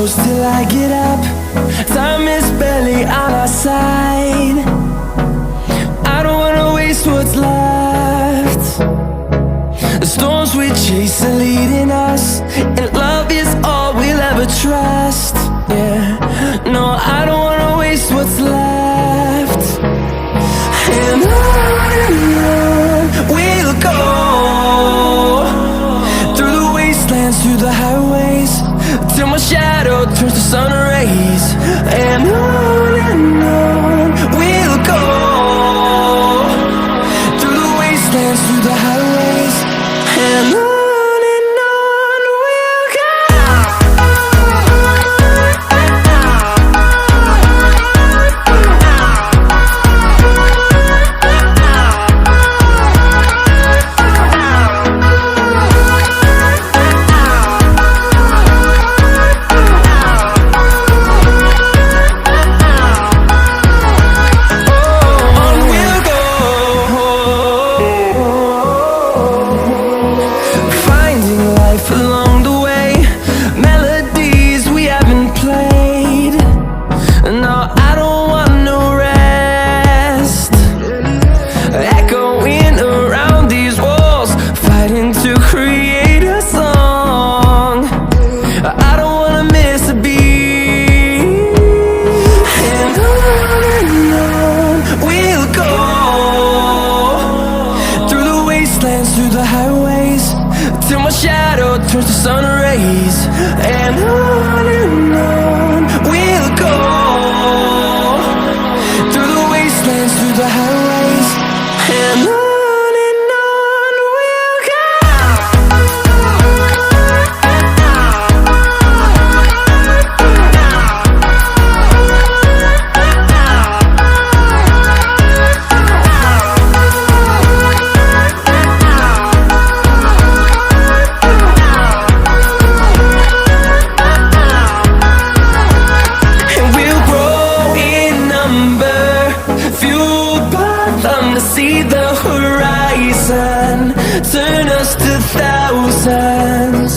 close till I get up. Time is barely on our side. I don't wanna waste what's left. The storms we chase are leading us, and love is all we'll ever trust. Yeah, no, I don't wanna waste what's left. And on we'll go, through the wastelands, through the highways, till my shadow turns to sun rays. And on we'll go, through the wastelands, through the highways, and on we'll go. Along the way, melodies we haven't played. No, I don't want no rest. Echoing around these walls, fighting to create a song. I don't wanna miss a beat. And on we'll go, through the wastelands, through the highways, till my shadow turns to sun rays. And on we'll go, through the wastelands, through the highways, and on we'll go. To see the horizon turn us to thousands.